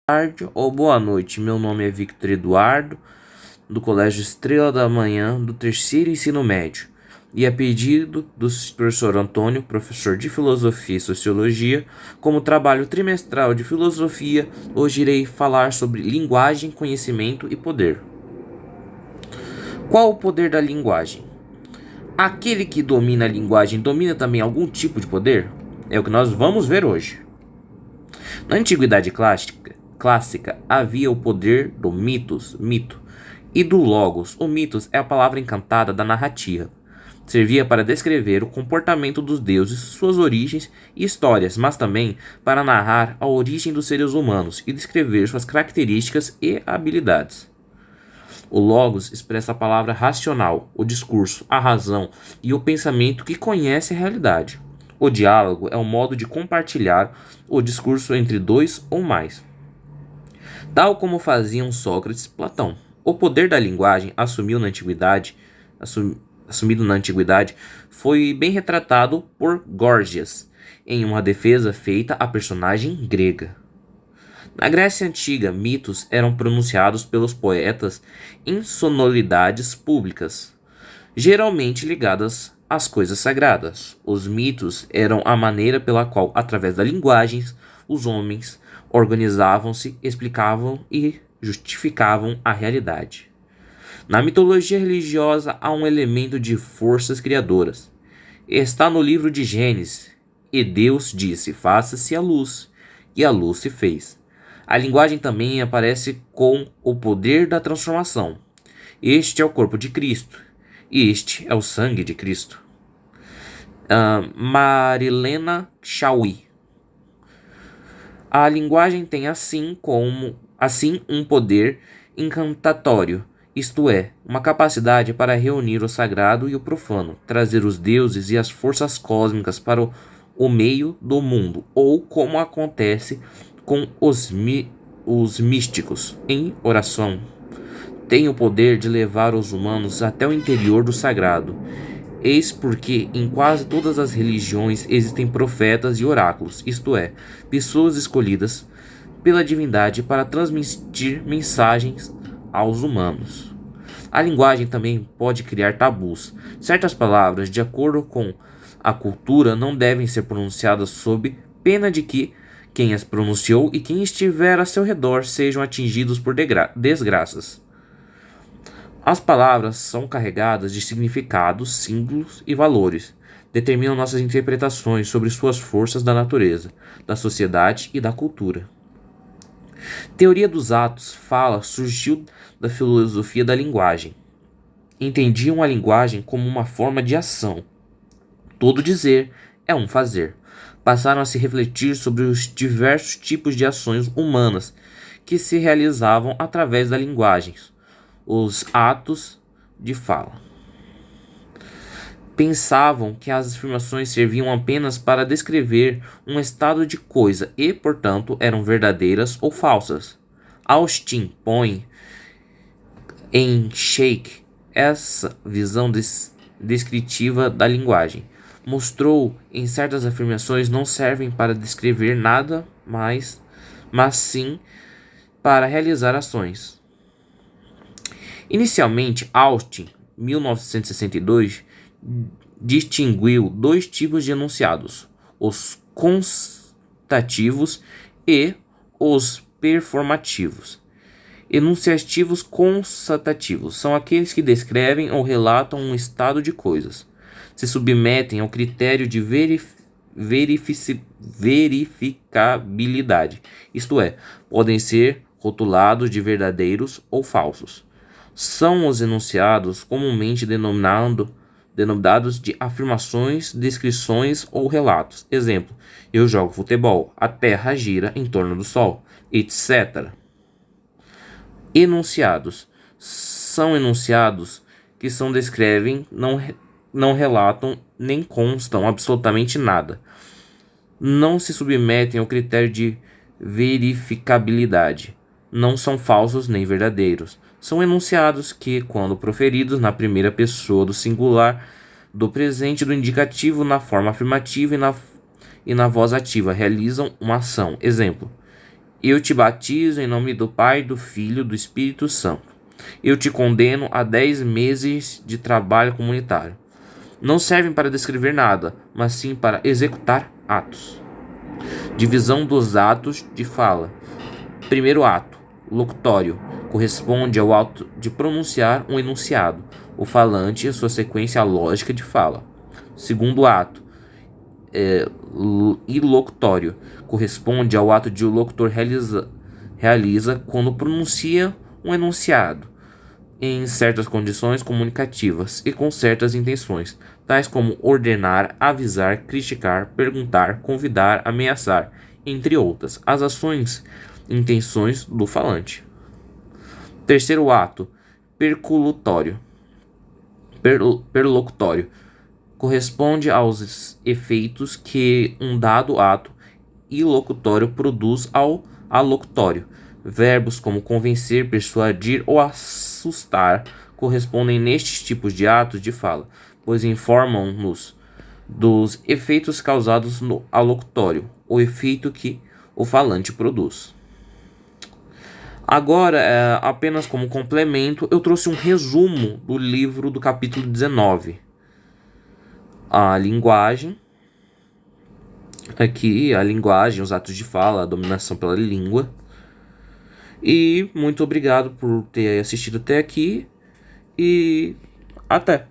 Tarde ou boa noite. Meu nome é Victor Eduardo, do Colégio Estrela da Manhã, do terceiro ensino médio. E a pedido do professor Antônio, professor de Filosofia e Sociologia, como trabalho trimestral de Filosofia, hoje irei falar sobre linguagem, conhecimento e poder. Qual o poder da linguagem? Aquele que domina a linguagem domina também algum tipo de poder? É o que nós vamos ver hoje. Na Antiguidade clássica havia o poder do mito, e do logos. O mitos é a palavra encantada da narrativa. Servia para descrever o comportamento dos deuses, suas origens e histórias, mas também para narrar a origem dos seres humanos e descrever suas características e habilidades. O logos expressa a palavra racional, o discurso, a razão e o pensamento que conhece a realidade. O diálogo é um modo de compartilhar o discurso entre dois ou mais, tal como faziam Sócrates e Platão. O poder da linguagem assumido na antiguidade foi bem retratado por Górgias em uma defesa feita à personagem grega. Na Grécia Antiga, mitos eram pronunciados pelos poetas em sonoridades públicas, geralmente ligadas às coisas sagradas. Os mitos eram a maneira pela qual, através da linguagem, os homens organizavam-se, explicavam e justificavam a realidade. Na mitologia religiosa há um elemento de forças criadoras. Está no livro de Gênesis. E Deus disse: faça-se a luz, e a luz se fez. A linguagem também aparece com o poder da transformação. Este é o corpo de Cristo, e este é o sangue de Cristo. Marilena Chauí. A linguagem tem assim um poder encantatório, isto é, uma capacidade para reunir o sagrado e o profano, trazer os deuses e as forças cósmicas para o meio do mundo, ou como acontece com os místicos em oração. Tem o poder de levar os humanos até o interior do sagrado. Eis porque em quase todas as religiões existem profetas e oráculos, isto é, pessoas escolhidas pela divindade para transmitir mensagens aos humanos. A linguagem também pode criar tabus. Certas palavras, de acordo com a cultura, não devem ser pronunciadas sob pena de que quem as pronunciou e quem estiver a seu redor sejam atingidos por desgraças. As palavras são carregadas de significados, símbolos e valores. Determinam nossas interpretações sobre suas forças da natureza, da sociedade e da cultura. Teoria dos atos surgiu da filosofia da linguagem. Entendiam a linguagem como uma forma de ação. Todo dizer é um fazer. Passaram a se refletir sobre os diversos tipos de ações humanas que se realizavam através da linguagem, os atos de fala. Pensavam que as afirmações serviam apenas para descrever um estado de coisa e, portanto, eram verdadeiras ou falsas. Austin põe em xeque essa visão descritiva da linguagem. Mostrou em certas afirmações não servem para descrever nada mais, mas sim para realizar ações. Inicialmente, Austin, 1962, distinguiu dois tipos de enunciados: os constativos e os performativos. Enunciativos constatativos são aqueles que descrevem ou relatam um estado de coisas. Se submetem ao critério de verificabilidade, isto é, podem ser rotulados de verdadeiros ou falsos. São os enunciados comumente denominados de afirmações, descrições ou relatos. Exemplo: eu jogo futebol, a Terra gira em torno do Sol, etc. Enunciados são enunciados que descrevem, não relatam nem constam absolutamente nada. Não se submetem ao critério de verificabilidade. Não são falsos nem verdadeiros. São enunciados que, quando proferidos na primeira pessoa do singular, do presente do indicativo, na forma afirmativa e na voz ativa, realizam uma ação. Exemplo: Eu te batizo em nome do Pai, do Filho e do Espírito Santo. Eu te condeno a 10 meses de trabalho comunitário. Não servem para descrever nada, mas sim para executar atos. Divisão dos atos de fala. Primeiro ato, locutório, corresponde ao ato de pronunciar um enunciado, o falante e sua sequência lógica de fala. Segundo ato, ilocutório, corresponde ao ato de o locutor realiza quando pronuncia um enunciado, em certas condições comunicativas e com certas intenções, tais como ordenar, avisar, criticar, perguntar, convidar, ameaçar, entre outras, as ações e intenções do falante. Terceiro ato, perlocutório, corresponde aos efeitos que um dado ato ilocutório produz ao alocutório. Verbos como convencer, persuadir ou assustar correspondem nestes tipos de atos de fala, pois informam-nos dos efeitos causados no alocutório, o efeito que o falante produz. Agora, apenas como complemento, eu trouxe um resumo do livro do capítulo 19. A linguagem, aqui a linguagem, os atos de fala, a dominação pela língua. E muito obrigado por ter assistido até aqui e até!